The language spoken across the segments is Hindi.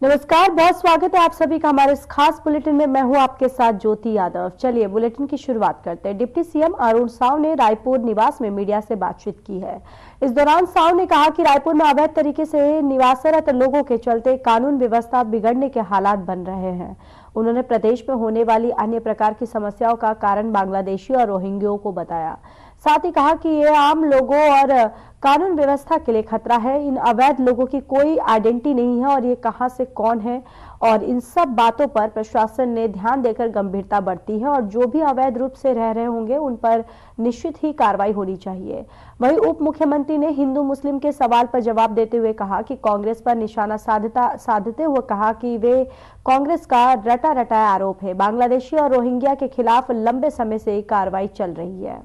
नमस्कार, बहुत स्वागत है आप सभी का हमारे इस खास बुलेटिन में। मैं हूं आपके साथ ज्योति यादव। चलिए बुलेटिन की शुरुआत करते हैं। डिप्टी सीएम अरुण साव ने रायपुर निवास में मीडिया से बातचीत की है। इस दौरान साव ने कहा कि रायपुर में अवैध तरीके से निवासरत लोगों के चलते कानून व्यवस्था बिगड़ने के हालात बन रहे हैं। उन्होंने प्रदेश में होने वाली अन्य प्रकार की समस्याओं का कारण बांग्लादेशी और रोहिंग्यों को बताया। साथ ही कहा कि ये आम लोगों और कानून व्यवस्था के लिए खतरा है। इन अवैध लोगों की कोई आइडेंटिटी नहीं है और ये कहां से कौन है, और इन सब बातों पर प्रशासन ने ध्यान देकर गंभीरता बरती है और जो भी अवैध रूप से रह रहे होंगे उन पर निश्चित ही कार्रवाई होनी चाहिए। वहीं उप मुख्यमंत्री ने हिंदू मुस्लिम के सवाल पर जवाब देते हुए कहा कि कांग्रेस पर निशाना साधते हुए कहा कि वे कांग्रेस का रटा रटाया आरोप है। बांग्लादेशी और रोहिंग्या के खिलाफ लंबे समय से कार्रवाई चल रही है।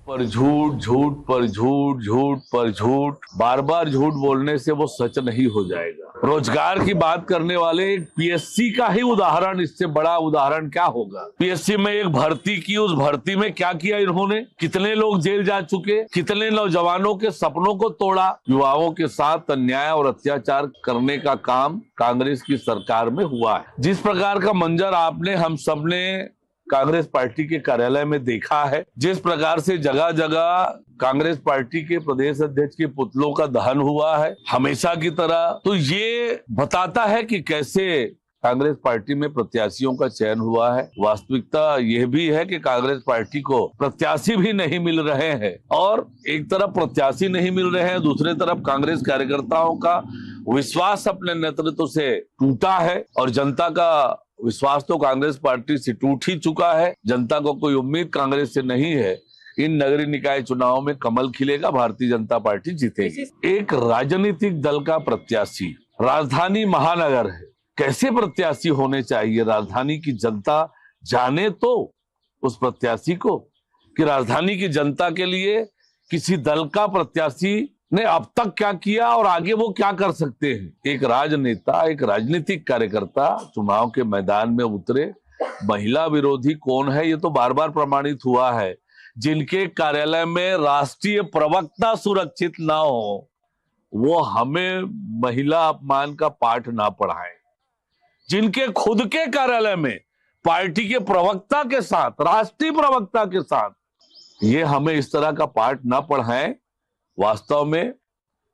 पर झूठ, झूठ पर झूठ, झूठ पर झूठ, बार बार झूठ बोलने से वो सच नहीं हो जाएगा। रोजगार की बात करने वाले पीएससी का ही उदाहरण, इससे बड़ा उदाहरण क्या होगा। पीएससी में एक भर्ती की, उस भर्ती में क्या किया इन्होंने, कितने लोग जेल जा चुके, कितने नौजवानों के सपनों को तोड़ा। युवाओं के साथ अन्याय और अत्याचार करने का काम कांग्रेस की सरकार में हुआ है। जिस प्रकार का मंजर आपने हम सबने कांग्रेस पार्टी के कार्यालय में देखा है, जिस प्रकार से जगह जगह कांग्रेस पार्टी के प्रदेश अध्यक्ष के पुतलों का दहन हुआ है हमेशा की तरह, तो ये बताता है कि कैसे कांग्रेस पार्टी में प्रत्याशियों का चयन हुआ है। वास्तविकता यह भी है कि कांग्रेस पार्टी को प्रत्याशी भी नहीं मिल रहे हैं, और एक तरफ प्रत्याशी नहीं मिल रहे हैं, दूसरी तरफ कांग्रेस कार्यकर्ताओं का विश्वास अपने नेतृत्व से टूटा है और जनता का विश्वास तो कांग्रेस पार्टी से टूट ही चुका है। जनता को कोई उम्मीद कांग्रेस से नहीं है। इन नगरीय निकाय चुनाव में कमल खिलेगा, भारतीय जनता पार्टी जीतेगी। एक राजनीतिक दल का प्रत्याशी राजधानी महानगर है, कैसे प्रत्याशी होने चाहिए। राजधानी की जनता जाने तो उस प्रत्याशी को कि राजधानी की जनता के लिए किसी दल का प्रत्याशी ने अब तक क्या किया और आगे वो क्या कर सकते हैं। एक राजनेता, एक राजनीतिक कार्यकर्ता चुनाव के मैदान में उतरे, महिला विरोधी कौन है ये तो बार बार प्रमाणित हुआ है। जिनके कार्यालय में राष्ट्रीय प्रवक्ता सुरक्षित ना हो, वो हमें महिला अपमान का पाठ ना पढ़ाएं। जिनके खुद के कार्यालय में पार्टी के प्रवक्ता के साथ, राष्ट्रीय प्रवक्ता के साथ, ये हमें इस तरह का पाठ ना पढ़ाएं। वास्तव में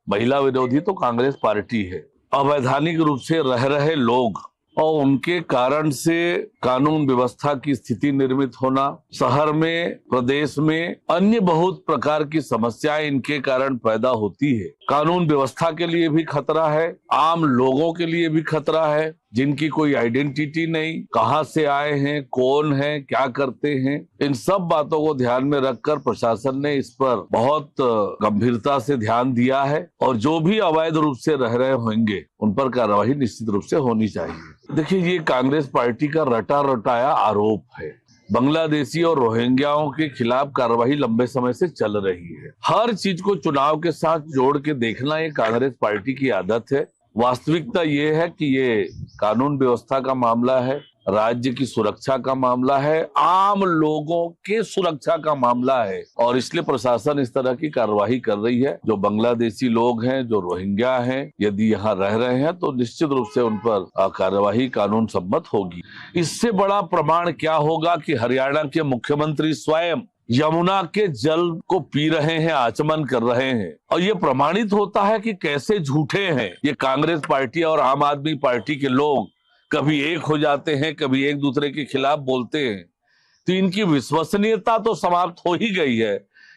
महिला विरोधी तो कांग्रेस पार्टी है। अवैधानिक रूप से रह रहे लोग और उनके कारण से कानून व्यवस्था की स्थिति निर्मित होना, शहर में, प्रदेश में अन्य बहुत प्रकार की समस्याएं इनके कारण पैदा होती है। कानून व्यवस्था के लिए भी खतरा है, आम लोगों के लिए भी खतरा है, जिनकी कोई आइडेंटिटी नहीं, कहां से आए हैं, कौन है, क्या करते हैं। इन सब बातों को ध्यान में रखकर प्रशासन ने इस पर बहुत गंभीरता से ध्यान दिया है और जो भी अवैध रूप से रह रहे होंगे उन पर कार्रवाई निश्चित रूप से होनी चाहिए। देखिए, ये कांग्रेस पार्टी का रटा रटाया आरोप है। बांग्लादेशी और रोहिंग्याओं के खिलाफ कार्रवाई लंबे समय से चल रही है। हर चीज को चुनाव के साथ जोड़ के देखना ये कांग्रेस पार्टी की आदत है। वास्तविकता ये है कि ये कानून व्यवस्था का मामला है, राज्य की सुरक्षा का मामला है, आम लोगों के सुरक्षा का मामला है, और इसलिए प्रशासन इस तरह की कार्रवाई कर रही है। जो बांग्लादेशी लोग हैं, जो रोहिंग्या हैं, यदि यहाँ रह रहे हैं तो निश्चित रूप से उन पर कार्रवाई कानून सम्मत होगी। इससे बड़ा प्रमाण क्या होगा कि हरियाणा के मुख्यमंत्री स्वयं यमुना के जल को पी रहे हैं, आचमन कर रहे हैं, और ये प्रमाणित होता है कि कैसे झूठे हैं ये कांग्रेस पार्टी और आम आदमी पार्टी के लोग। कभी एक हो जाते हैं, कभी एक दूसरे के खिलाफ बोलते हैं, तो इनकी विश्वसनीयता तो समाप्त हो ही गई है।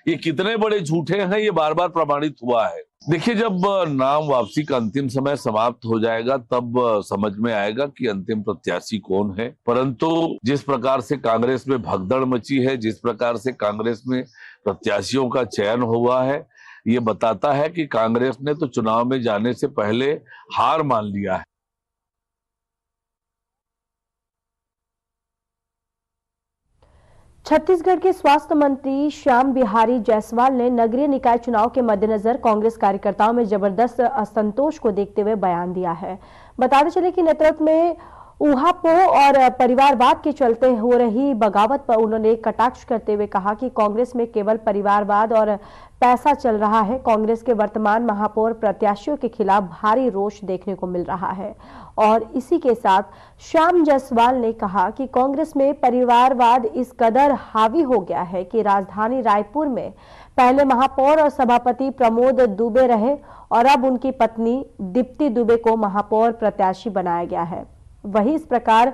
ये कितने बड़े झूठे हैं ये बार बार प्रमाणित हुआ है। देखिए, जब नाम वापसी का अंतिम समय समाप्त हो जाएगा तब समझ में आएगा कि अंतिम प्रत्याशी कौन है। परंतु जिस प्रकार से कांग्रेस में भगदड़ मची है, जिस प्रकार से कांग्रेस में प्रत्याशियों का चयन हुआ है, ये बताता है कि कांग्रेस ने तो चुनाव में जाने से पहले हार मान लिया है। छत्तीसगढ़ के स्वास्थ्य मंत्री श्याम बिहारी जायसवाल ने नगरीय निकाय चुनाव के मद्देनजर कांग्रेस कार्यकर्ताओं में जबरदस्त असंतोष को देखते हुए बयान दिया है। बताते चले कि नेतृत्व में ऊहापोह और परिवारवाद के चलते हो रही बगावत पर उन्होंने कटाक्ष करते हुए कहा कि कांग्रेस में केवल परिवारवाद और पैसा चल रहा है। कांग्रेस के वर्तमान महापौर प्रत्याशियों के खिलाफ भारी रोष देखने को मिल रहा है। और इसी के साथ श्याम जायसवाल ने कहा कि कांग्रेस में परिवारवाद इस कदर हावी हो गया है कि राजधानी रायपुर में पहले महापौर और सभापति प्रमोद दुबे रहे और अब उनकी पत्नी दीप्ति दुबे को महापौर प्रत्याशी बनाया गया है। वहीं इस प्रकार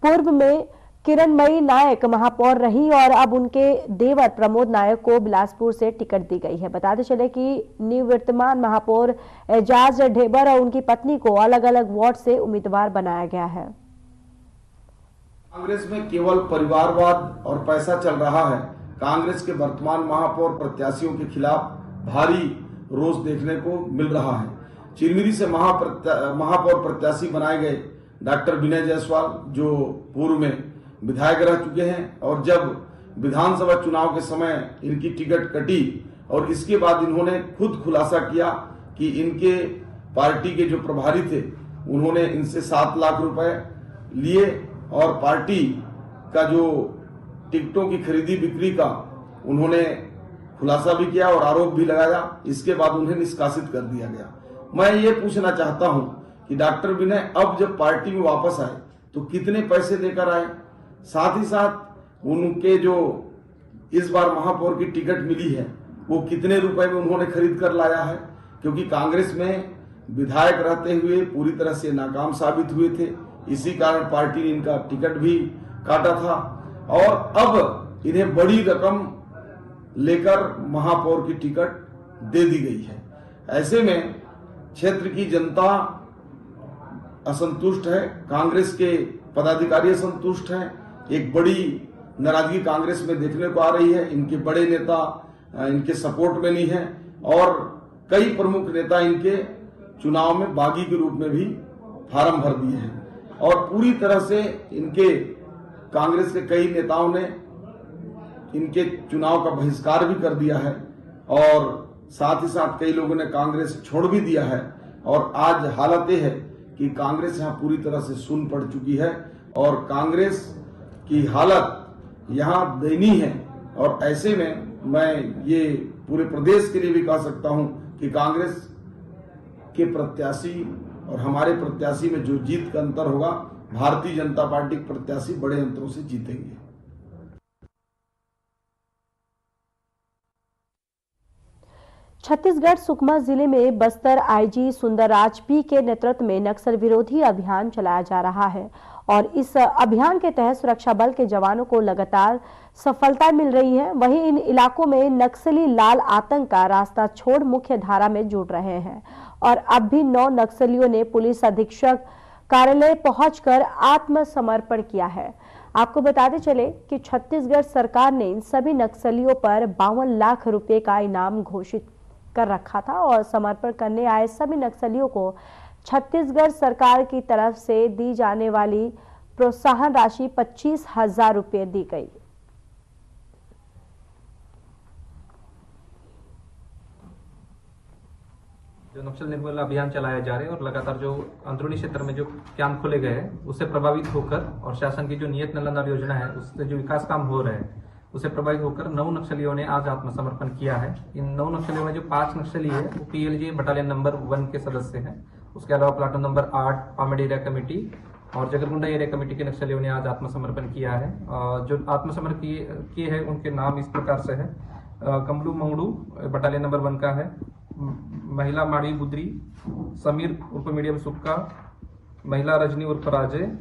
पूर्व में किरणमयी नायक महापौर रही और अब उनके देवर प्रमोद नायक को बिलासपुर से टिकट दी गई है। बताते चले कि निवर्तमान महापौर एजाज ढेबर और उनकी पत्नी को अलग अलग वार्ड से उम्मीदवार बनाया गया है। कांग्रेस में केवल परिवारवाद और पैसा चल रहा है। कांग्रेस के वर्तमान महापौर प्रत्याशियों के खिलाफ भारी रोष देखने को मिल रहा है। चिरमिरी से महापौर प्रत्याशी बनाए गए डॉक्टर विनय जायसवाल जो पूर्व में विधायक रह चुके हैं और जब विधानसभा चुनाव के समय इनकी टिकट कटी और इसके बाद इन्होंने खुद खुलासा किया कि इनके पार्टी के जो प्रभारी थे उन्होंने इनसे 7 लाख रुपए लिए और पार्टी का जो टिकटों की खरीदी बिक्री का उन्होंने खुलासा भी किया और आरोप भी लगाया। इसके बाद उन्हें निष्कासित कर दिया गया। मैं ये पूछना चाहता हूं कि डॉक्टर विनय अब जब पार्टी में वापस आए तो कितने पैसे देकर आए, साथ ही साथ उनके जो इस बार महापौर की टिकट मिली है वो कितने रुपए में उन्होंने खरीद कर लाया है, क्योंकि कांग्रेस में विधायक रहते हुए पूरी तरह से नाकाम साबित हुए थे। इसी कारण पार्टी ने इनका टिकट भी काटा था और अब इन्हें बड़ी रकम लेकर महापौर की टिकट दे दी गई है। ऐसे में क्षेत्र की जनता असंतुष्ट है, कांग्रेस के पदाधिकारी असंतुष्ट हैं। एक बड़ी नाराजगी कांग्रेस में देखने को आ रही है। इनके बड़े नेता इनके सपोर्ट में नहीं है और कई प्रमुख नेता इनके चुनाव में बागी के रूप में भी फार्म भर दिए हैं और पूरी तरह से इनके कांग्रेस के कई नेताओं ने इनके चुनाव का बहिष्कार भी कर दिया है और साथ ही साथ कई लोगों ने कांग्रेस छोड़ भी दिया है। और आज हालत यह है कि कांग्रेस यहाँ पूरी तरह से सुन पड़ चुकी है और कांग्रेस की हालत यहाँ दयनीय है। और ऐसे में मैं ये पूरे प्रदेश के लिए भी कह सकता हूँ कि कांग्रेस के प्रत्याशी और हमारे प्रत्याशी में जो जीत का अंतर होगा, भारतीय जनता पार्टी के प्रत्याशी बड़े अंतरों से जीतेंगे। छत्तीसगढ़ सुकमा जिले में बस्तर आईजी सुंदरराज पी के नेतृत्व में नक्सल विरोधी अभियान चलाया जा रहा है और इस अभियान के तहत सुरक्षा बल के जवानों को लगातार सफलता मिल रही है। वहीं इन इलाकों में नक्सली लाल आतंक का रास्ता छोड़ मुख्य धारा में जुड़ रहे हैं और अब भी 9 नक्सलियों ने पुलिस अधीक्षक कार्यालय पहुंचकर आत्मसमर्पण किया है। आपको बताते चले कि छत्तीसगढ़ सरकार ने इन सभी नक्सलियों पर 52 लाख रुपए का इनाम घोषित कर रखा था और समर्पण करने आए सभी नक्सलियों को छत्तीसगढ़ सरकार की तरफ से दी जाने वाली प्रोत्साहन राशि 25,000 रुपए दी गई। जो नक्सल निर्मूलन अभियान चलाया जा रहा है और लगातार जो अंदरूनी क्षेत्र में जो कैंप खोले गए हैं उससे प्रभावित होकर और शासन की जो नियत नालंदा योजना है उससे जो विकास काम हो रहे हैं उससे प्रभावित होकर 9 नक्सलियों ने आज आत्मसमर्पण किया है। इन 9 नक्सलियों में जो 5 नक्सली है वो PLJ बटालियन नंबर 1 के सदस्य हैं। उसके अलावा platoon number 8 Pamed area committee और जगरगुंडा एरिया कमेटी के नक्सलियों ने आज आत्मसमर्पण किया है। जो आत्मसमर्पण किए हैं उनके नाम इस प्रकार से है। कमलू मंगड़ू बटालियन नंबर 1 का है, महिला माड़ी बुद्री, समीर उर्फ मीडियम सुक्का, महिला रजनी उर्फ राजे,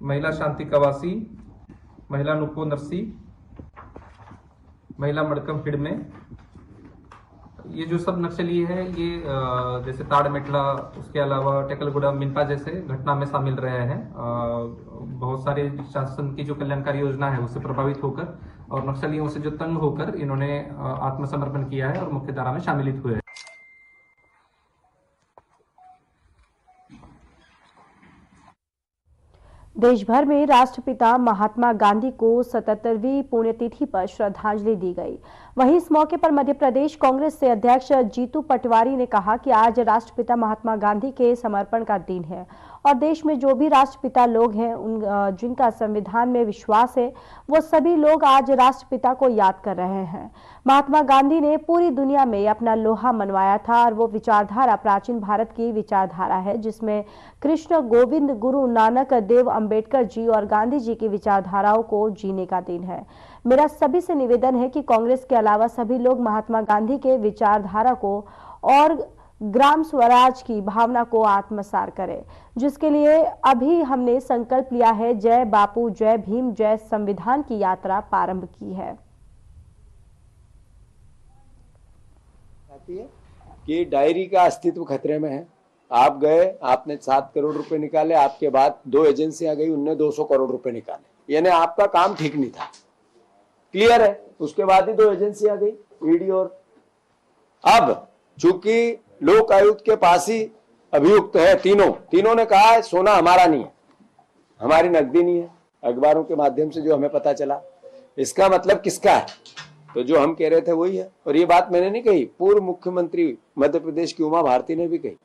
महिला शांति कवासी, महिला नुको नरसी, महिला मड़कम हिडमे। ये जो सब नक्सली है ये जैसे ताड़ मेटला उसके अलावा टेकलगुड़ा मिनपा जैसे घटना में शामिल रहे हैं। बहुत सारे शासन की जो कल्याणकारी योजना है उससे प्रभावित होकर और नक्सलियों से जो तंग होकर इन्होंने आत्मसमर्पण किया है और मुख्य धारा में शामिलित हुए हैं। देश भर में राष्ट्रपिता महात्मा गांधी को 77वीं पुण्यतिथि पर श्रद्धांजलि दी गई। वहीं इस मौके पर मध्य प्रदेश कांग्रेस से अध्यक्ष जीतू पटवारी ने कहा कि आज राष्ट्रपिता महात्मा गांधी के समर्पण का दिन है और देश में जो भी राष्ट्रपिता लोग हैं, उन जिनका संविधान में विश्वास है, वो सभी लोग आज राष्ट्रपिता को याद कर रहे हैं। महात्मा गांधी ने पूरी दुनिया में अपना लोहा मनवाया था और वो विचारधारा प्राचीन भारत की विचारधारा है, जिसमें कृष्ण, गोविंद, गुरु नानक देव, अंबेडकर जी और गांधी जी की विचारधाराओं को जीने का दिन है। मेरा सभी से निवेदन है कि कांग्रेस के अलावा सभी लोग महात्मा गांधी के विचारधारा को और ग्राम स्वराज की भावना को आत्मसात करें, जिसके लिए अभी हमने संकल्प लिया है, जय बापू, जय भीम, जय संविधान की यात्रा प्रारंभ की है। कि डायरी का अस्तित्व खतरे में है। आप गए, आपने 7 करोड़ रुपए निकाले, आपके बाद 2 एजेंसियां गई, उनने 200 करोड़ रुपए निकाले, यानी आपका काम ठीक नहीं था। क्लियर है। उसके बाद ही 2 एजेंसियां गई, ईडी और अब चूंकि लोक आयुक्त के पास ही अभियुक्त है, तीनों ने कहा है सोना हमारा नहीं है, हमारी नकदी नहीं है। अखबारों के माध्यम से जो हमें पता चला, इसका मतलब किसका है? तो जो हम कह रहे थे वही है। और ये बात मैंने नहीं कही, पूर्व मुख्यमंत्री मध्य प्रदेश की उमा भारती ने भी कही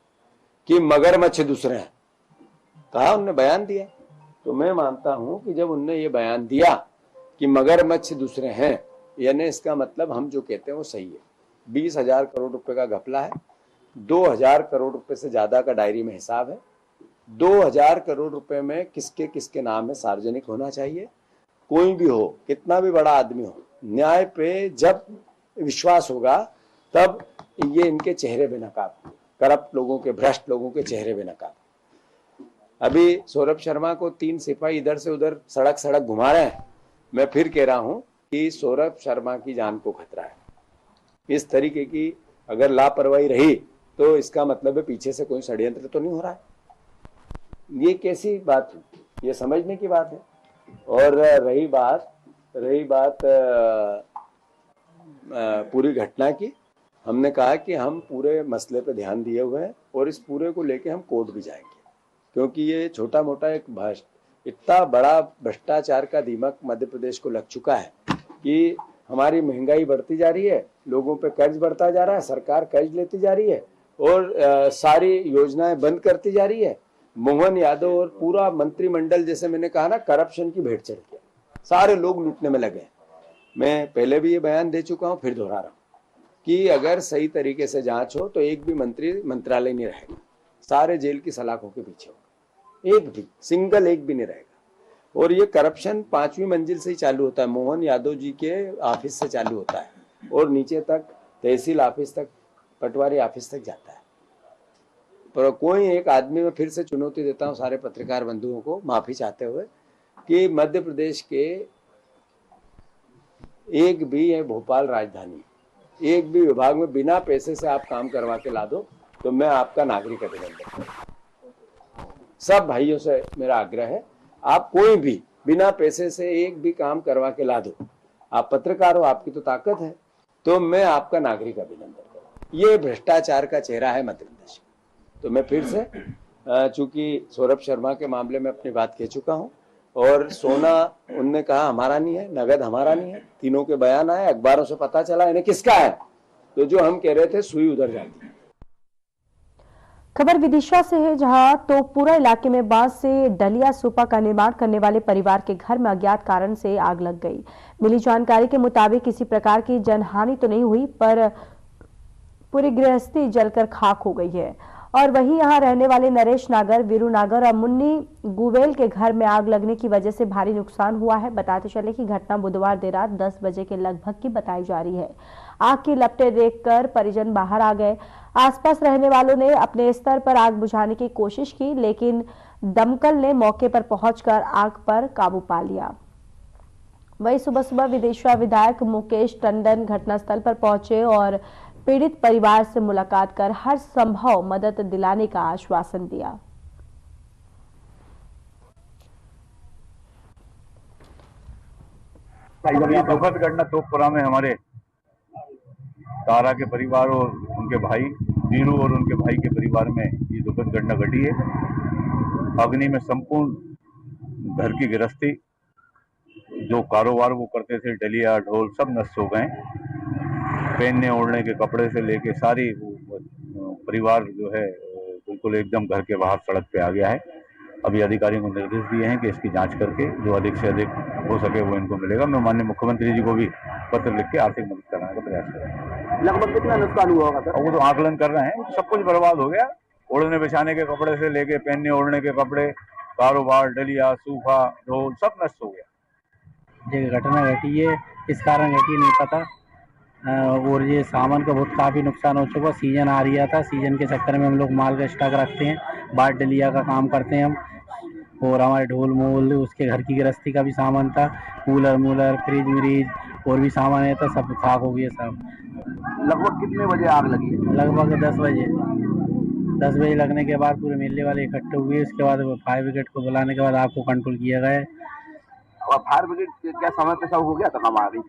कि मगरमच्छ दूसरे हैं, कहा, उनने बयान दिया। तो मैं मानता हूं कि जब उनने ये बयान दिया कि मगरमच्छ दूसरे हैं, यानी इसका मतलब हम जो कहते हैं वो सही है। 20,000 करोड़ रुपए का घपला है, 2,000 करोड़ रुपए से ज्यादा का डायरी में हिसाब है। 2,000 करोड़ रुपए में किसके किसके नाम है सार्वजनिक होना चाहिए। कोई भी हो, कितना भी बड़ा आदमी हो, न्याय पे जब विश्वास होगा तब ये इनके चेहरे बेनकाब, करप्ट लोगों के, भ्रष्ट लोगों के चेहरे बेनकाब। अभी सौरभ शर्मा को 3 सिपाही इधर से उधर सड़क घुमा रहे हैं। मैं फिर कह रहा हूं कि सौरभ शर्मा की जान को खतरा है। इस तरीके की अगर लापरवाही रही तो इसका मतलब है पीछे से कोई षड्यंत्र तो नहीं हो रहा है। ये कैसी बात है, ये समझने की बात है। और रही बात पूरी घटना की, हमने कहा कि हम पूरे मसले पे ध्यान दिए हुए हैं और इस पूरे को लेके हम कोर्ट भी जाएंगे, क्योंकि ये छोटा मोटा एक इतना बड़ा भ्रष्टाचार का दीमक मध्य प्रदेश को लग चुका है कि हमारी महंगाई बढ़ती जा रही है, लोगों पे कर्ज बढ़ता जा रहा है, सरकार कर्ज लेती जा रही है और सारी योजनाएं बंद करती जा रही है। मोहन यादव और पूरा मंत्रिमंडल, जैसे मैंने कहा ना, करप्शन की भेंट चढ़ गया, सारे लोग लूटने में लगे। मैं पहले भी ये बयान दे चुका हूं, फिर दोहरा रहा हूं कि अगर सही तरीके से जांच हो तो एक भी मंत्री मंत्रालय नहीं रहेगा, सारे जेल की सलाखों के पीछे होगा, एक भी सिंगल एक भी नहीं रहेगा। और ये करप्शन 5वीं मंजिल से ही चालू होता है, मोहन यादव जी के ऑफिस से चालू होता है और नीचे तक तहसील ऑफिस तक, पटवारी ऑफिस तक जाता है। पर कोई एक आदमी, में फिर से चुनौती देता हूं सारे पत्रकार बंधुओं को, माफी चाहते हुए, कि मध्य प्रदेश के एक भी, ये भोपाल राजधानी, एक भी विभाग में बिना पैसे से आप काम करवा के ला दो तो मैं आपका नागरिक अभिनंदन करूंगा। सब भाइयों से मेरा आग्रह है, आप कोई भी बिना पैसे से एक भी काम करवा के ला दो, आप पत्रकार हो, आपकी तो ताकत है, तो मैं आपका नागरिक अभिनंदन करूंगा। ये भ्रष्टाचार का चेहरा है मध्य प्रदेश। तो मैं फिर से, चूंकि सौरभ शर्मा के मामले में अपनी बात कह चुका हूं, और सोना उनने कहा हमारा नहीं है, नगद हमारा नहीं है, तीनों के बयान आए, अखबारों से पता चला इन्हें किसका है। तो जो हम कह रहे थे सुई उधर जाती है। खबर विदिशा से है, जहां तो पूरा इलाके में बांस से डलिया सूपा का निर्माण करने वाले परिवार के घर में अज्ञात कारण से आग लग गई। मिली जानकारी के मुताबिक किसी प्रकार की जनहानि तो नहीं हुई, पर पूरी गृहस्थी जलकर खाक हो गई है। और वहीं यहां रहने वाले नरेश नागर, वीरू नागर और मुन्नी गुवेल के घर में आग लगने की वजह से भारी नुकसान हुआ है। बताते चले कि घटना बुधवार देर रात 10 बजे के लगभग की बताई जा रही है। आग की लपटें देखकर परिजन बाहर आ गए। आसपास रहने वालों ने अपने स्तर पर आग बुझाने की कोशिश की, लेकिन दमकल ने मौके पर पहुंचकर आग पर काबू पा लिया। वहीं सुबह विदिशा विधायक मुकेश टंडन घटनास्थल पर पहुंचे और पीड़ित परिवार से मुलाकात कर हर संभव मदद दिलाने का आश्वासन दिया। ये दुखद घटना तोपपुरा में हमारे तारा के परिवार और उनके भाई वीरू और उनके भाई के परिवार में ये दुखद घटना घटी है। अग्नि में संपूर्ण घर की गृहस्थी, जो कारोबार वो करते थे, डलिया ढोल सब नष्ट हो गए। पहनने ओढ़ने के कपड़े से लेके सारी परिवार जो है बिल्कुल एकदम घर के बाहर सड़क पे आ गया है। अभी अधिकारियों को निर्देश दिए हैं कि इसकी जांच करके जो अधिक से अधिक हो सके वो इनको मिलेगा। मैं माननीय मुख्यमंत्री जी को भी पत्र लिख के आर्थिक मदद कराने का प्रयास करेंगे। लगभग कितना नुकसान हुआ होगा सर? वो तो आकलन कर रहे हैं, सब कुछ बर्बाद हो गया। ओढ़ने बिछाने के कपड़े से लेके पहनने ओढ़ने के कपड़े, कारोबार, डलिया, सूफा, ढोल सब नष्ट हो गया। ये घटना घटी है, किस कारण घटी नहीं पता। और ये सामान का बहुत काफ़ी नुकसान हो चुका। सीजन आ रहा था, सीजन के चक्कर में हम लोग माल का स्टॉक रखते हैं, बाट डलिया का काम करते हैं हम, और हमारे ढोल मोल, उसके घर की गृहस्थी का भी सामान था, कूलर मूलर, फ्रिज व्रिज और भी सामान है, तो सब खाक हो गया सब। लगभग कितने बजे आग लगी है? लगभग 10 बजे। 10 बजे लगने के बाद पूरे मेले वाले इकट्ठे हुए। उसके बाद फायर ब्रिगेड को बुलाने के बाद आग को कंट्रोल किया गया। और फायर ब्रिगेड क्या समय पे सब हो गया था? काम आ गई?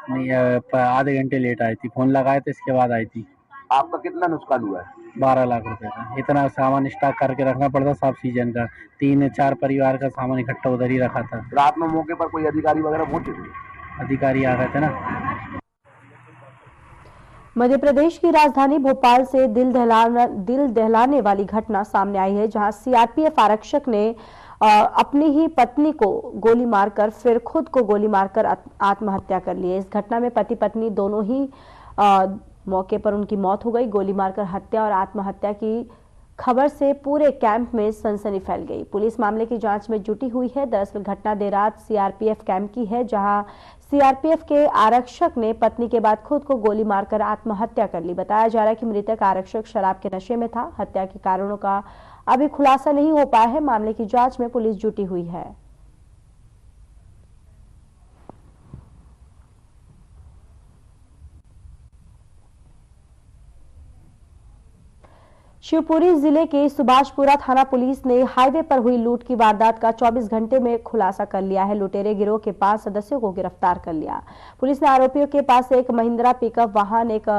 नहीं, आधे घंटे लेट आई थी, फोन लगाए थे, इसके बाद आई थी। आपका कितना नुकसान हुआ है? 12 लाख रुपए का। इतना सामान स्टॉक करके रखना पड़ता सब सीजन का। 3-4 परिवार का सामान इकट्ठा उधर ही रखा था। रात में मौके पर कोई अधिकारी वगैरह पहुंचे थे? अधिकारी आ गए थे ना। मध्य प्रदेश की राजधानी भोपाल से दिल दहलाने वाली घटना सामने आई है, जहां सीआरपीएफ आरक्षक ने अपनी ही पत्नी को गोली मारकर फिर खुद को गोली मारकर आत्महत्या कर ली है। इस घटना में पति पत्नी दोनों ही मौके पर उनकी मौत हो गई। गोली मारकर हत्या और आत्महत्या की खबर से पूरे कैंप में सनसनी फैल गई। पुलिस मामले की जांच में जुटी हुई है। दरअसल घटना देर रात सीआरपीएफ कैंप की है, जहां सीआरपीएफ के आरक्षक ने पत्नी के बाद खुद को गोली मारकर आत्महत्या कर ली। बताया जा रहा है कि मृतक आरक्षक शराब के नशे में था। हत्या के कारणों का अभी खुलासा नहीं हो पाया है। मामले की जांच में पुलिस जुटी हुई है। शिवपुरी जिले के सुभाषपुरा थाना पुलिस ने हाईवे पर हुई लूट की वारदात का 24 घंटे में खुलासा कर लिया है। लुटेरे गिरोह के 5 सदस्यों को गिरफ्तार कर लिया। पुलिस ने आरोपियों के पास एक महिंद्रा पिकअप वाहन, एक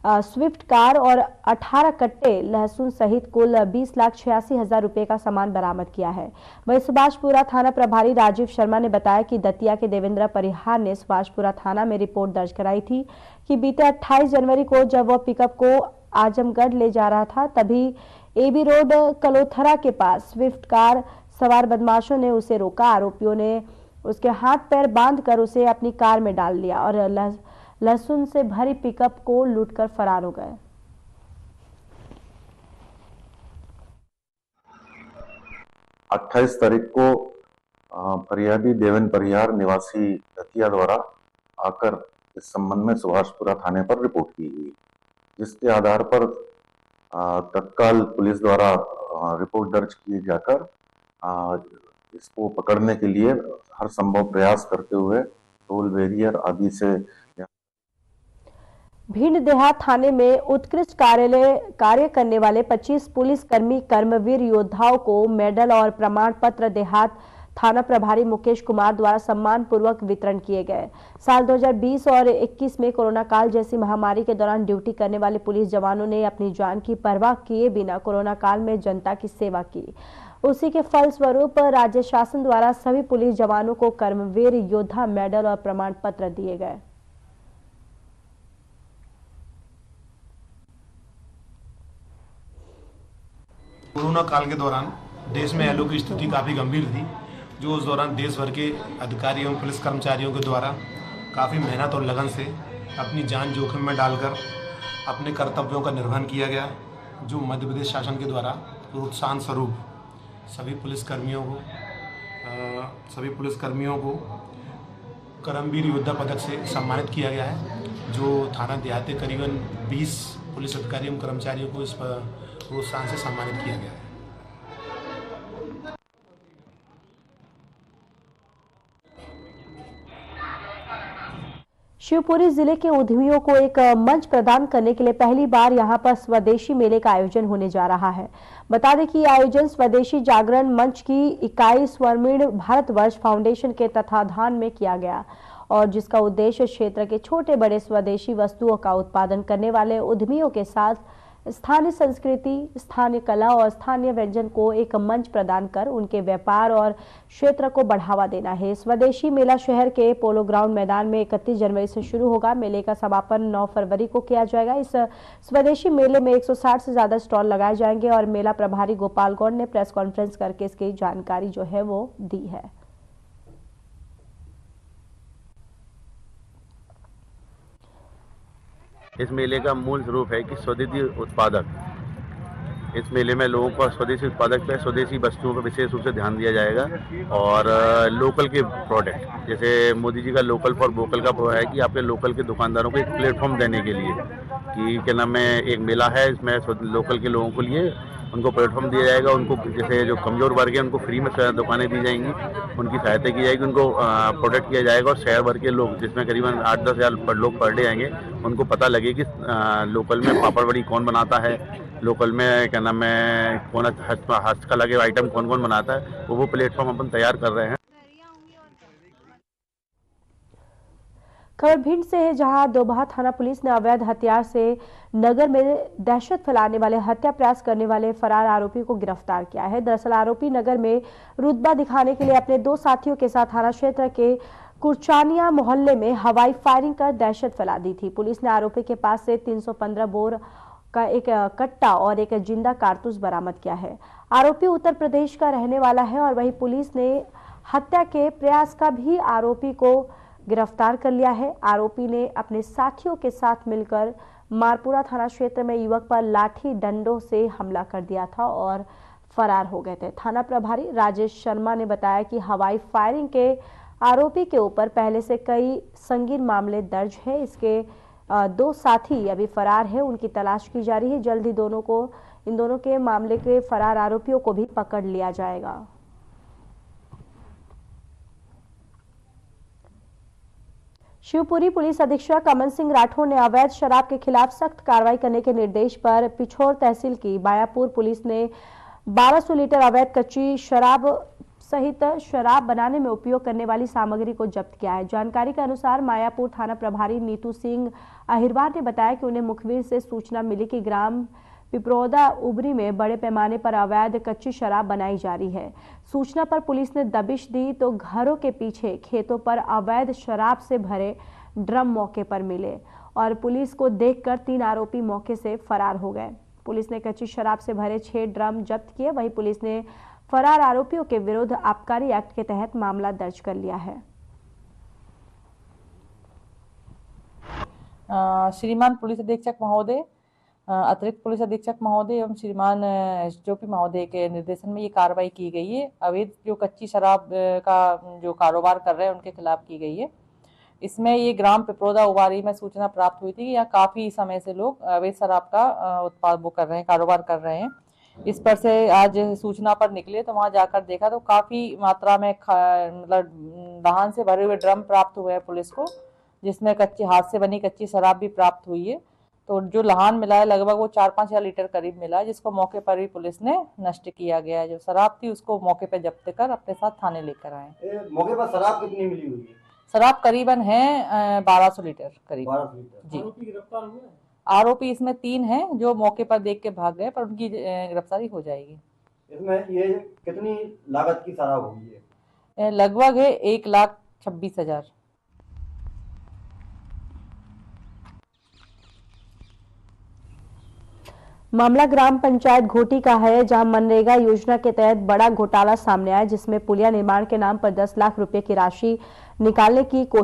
स्विफ्ट कार और 18 कट्टे लहसुन सहित कुल 20,86,000 रुपए का सामान बरामद किया है। वहीं सुभाषपुरा थाना प्रभारी राजीव शर्मा ने बताया कि दतिया के देवेंद्र परिहार ने सुभाषपुरा थाना में रिपोर्ट दर्ज कराई थी कि बीते 28 जनवरी को जब वह पिकअप को आजमगढ़ ले जा रहा था, तभी एबी रोड कलोथरा के पास स्विफ्ट कार सवार बदमाशों ने उसे रोका। आरोपियों ने उसके हाथ पैर बांधकर उसे अपनी कार में डाल लिया और लहसुन से भरी पिकअप को लूटकर फरार हो गए। अट्ठाईस तारीख को फरियादी देवेंद्र परिहार निवासी दतिया द्वारा आकर इस संबंध में सुभाषपुरा थाने पर रिपोर्ट की गई, जिसके आधार पर तत्काल पुलिस द्वारा रिपोर्ट दर्ज की जाकर इसको पकड़ने के लिए हर संभव प्रयास करते हुए टोल बैरियर आदि से। भिंड देहात थाने में उत्कृष्ट कार्य करने वाले 25 पुलिसकर्मी कर्मवीर योद्धाओं को मेडल और प्रमाण पत्र देहात थाना प्रभारी मुकेश कुमार द्वारा सम्मान पूर्वक वितरण किए गए। साल 2020 और 21 में कोरोना काल जैसी महामारी के दौरान ड्यूटी करने वाले पुलिस जवानों ने अपनी जान की परवाह किए बिना कोरोना काल में जनता की सेवा की। उसी के फलस्वरूप राज्य शासन द्वारा सभी पुलिस जवानों को कर्मवीर योद्धा मेडल और प्रमाण पत्र दिए गए। कोरोना काल के दौरान देश में एलओ की स्थिति काफ़ी गंभीर थी, जो उस दौरान देश भर के अधिकारी एवं पुलिस कर्मचारियों के द्वारा काफ़ी मेहनत और लगन से अपनी जान जोखिम में डालकर अपने कर्तव्यों का निर्वहन किया गया, जो मध्य प्रदेश शासन के द्वारा प्रोत्साहन स्वरूप सभी पुलिसकर्मियों को कर्मवीर योद्धा पदक से सम्मानित किया गया है, जो थाना देहात करीबन 20 पुलिस अधिकारी एवं कर्मचारियों को इस प्रोत्साहन से सम्मानित किया गया है। शिवपुरी जिले के उद्यमियों को एक मंच प्रदान करने के लिए पहली बार यहां पर स्वदेशी मेले का आयोजन होने जा रहा है। बता दें कि आयोजन स्वदेशी जागरण मंच की इकाई स्वर्णिम भारतवर्ष फाउंडेशन के तत्वाधान में किया गया और जिसका उद्देश्य क्षेत्र के छोटे बड़े स्वदेशी वस्तुओं का उत्पादन करने वाले उद्यमियों के साथ स्थानीय संस्कृति, स्थानीय कला और स्थानीय व्यंजन को एक मंच प्रदान कर उनके व्यापार और क्षेत्र को बढ़ावा देना है। स्वदेशी मेला शहर के पोलो ग्राउंड मैदान में 31 जनवरी से शुरू होगा। मेले का समापन 9 फरवरी को किया जाएगा। इस स्वदेशी मेले में 160 से ज्यादा स्टॉल लगाए जाएंगे और मेला प्रभारी गोपाल गौड़ ने प्रेस कॉन्फ्रेंस करके इसकी जानकारी जो है वो दी है। इस मेले का मूल स्वरूप है कि स्वदेशी उत्पादक, इस मेले में लोगों को स्वदेशी उत्पादक पे स्वदेशी वस्तुओं पर विशेष रूप से ध्यान दिया जाएगा और लोकल के प्रोडक्ट, जैसे मोदी जी का लोकल फॉर वोकल का है कि आपके लोकल के दुकानदारों को एक प्लेटफॉर्म देने के लिए कि क्या नाम है, एक मेला है, इसमें लोकल के लोगों के लिए उनको प्लेटफॉर्म दिया जाएगा। उनको जैसे जो कमजोर वर्ग है उनको फ्री में दुकानें दी जाएंगी, उनकी सहायता की जाएगी, उनको प्रोटेक्ट किया जाएगा और शहर भर के लोग जिसमें करीबन 8-10 हज़ार लोग पर डे आएंगे, उनको पता लगे कि लोकल में पापड़ बड़ी कौन बनाता है, लोकल में क्या नाम है कौन हस्तकला के आइटम कौन कौन बनाता है, वो प्लेटफॉर्म अपन तैयार कर रहे हैं। खबर भिंड से है, जहां दोबाहा थाना पुलिस ने अवैध हथियार से नगर में दहशत फैलाने वाले, हत्या प्रयास करने वाले फरार आरोपी को गिरफ्तार किया है। दरअसल आरोपी नगर में रुतबा दिखाने के लिए अपने 2 साथियों के साथ थाना क्षेत्र के कुरचानिया मोहल्ले में हवाई फायरिंग कर दहशत फैला दी थी। पुलिस ने आरोपी के पास से 315 बोर का एक कट्टा और एक जिंदा कारतूस बरामद किया है। आरोपी उत्तर प्रदेश का रहने वाला है और वहीं पुलिस ने हत्या के प्रयास का भी आरोपी को गिरफ्तार कर लिया है। आरोपी ने अपने साथियों के साथ मिलकर मारपुरा थाना क्षेत्र में युवक पर लाठी डंडों से हमला कर दिया था और फरार हो गए थे। थाना प्रभारी राजेश शर्मा ने बताया कि हवाई फायरिंग के आरोपी के ऊपर पहले से कई संगीन मामले दर्ज है। इसके 2 साथी अभी फरार है, उनकी तलाश की जा रही है। जल्द ही इन दोनों के मामले के फरार आरोपियों को भी पकड़ लिया जाएगा। शिवपुरी पुलिस अधीक्षक अमन सिंह राठौर ने अवैध शराब के खिलाफ सख्त कार्रवाई करने के निर्देश पर पिछोर तहसील की बायापुर पुलिस ने 1200 लीटर अवैध कच्ची शराब सहित शराब बनाने में उपयोग करने वाली सामग्री को जब्त किया है। जानकारी के अनुसार मायापुर थाना प्रभारी नीतू सिंह अहिरवार ने बताया कि उन्हें मुखबिर से सूचना मिली कि ग्राम पिपरौदा उबरी में बड़े पैमाने पर अवैध कच्ची शराब बनाई जा रही है। सूचना पर पुलिस ने दबिश दी तो घरों के पीछे खेतों पर अवैध शराब से भरे ड्रम मौके पर मिले और पुलिस को देखकर 3 आरोपी मौके से फरार हो गए। पुलिस ने कच्ची शराब से भरे 6 ड्रम जब्त किए। वहीं पुलिस ने फरार आरोपियों के विरुद्ध आबकारी एक्ट के तहत मामला दर्ज कर लिया है। श्रीमान पुलिस अधीक्षक महोदय, अतिरिक्त पुलिस अधीक्षक महोदय एवं श्रीमान एसडीओपी महोदय के निर्देशन में ये कार्रवाई की गई है। अवैध जो कच्ची शराब का जो कारोबार कर रहे हैं उनके खिलाफ की गई है। इसमें ये ग्राम पिपरौदा उबारी में सूचना प्राप्त हुई थी कि यहाँ काफी समय से लोग अवैध शराब का उत्पाद वो कर रहे हैं, कारोबार कर रहे हैं। इस पर से आज सूचना पर निकले तो वहां जाकर देखा तो काफी मात्रा में मतलब वाहन से भरे हुए ड्रम प्राप्त हुए हैं पुलिस को, जिसमें कच्ची हाथ से बनी कच्ची शराब भी प्राप्त हुई है। तो जो लाहन मिला है लगभग वो 4-5 हज़ार लीटर करीब मिला है, जिसको मौके पर भी पुलिस ने नष्ट किया गया है। जो शराब थी उसको मौके पर जब्त कर अपने साथ थाने लेकर आए। मौके पर शराब कितनी मिली हुई है? शराब करीबन है 1200 लीटर करीब। 1200 लीटर। जी। आरोपी गिरफ्तार हुए? आरोपी इसमें 3 हैं जो मौके पर देख के भाग गए, पर उनकी गिरफ्तारी हो जाएगी। इसमें ये कितनी लागत की शराब हुई है? लगभग है 1,26,000। मामला ग्राम पंचायत घोटी का है, जहां मनरेगा योजना के तहत बड़ा घोटाला सामने आया, जिसमें पुलिया निर्माण के नाम पर 10 लाख रुपए की राशि निकालने की कोशिश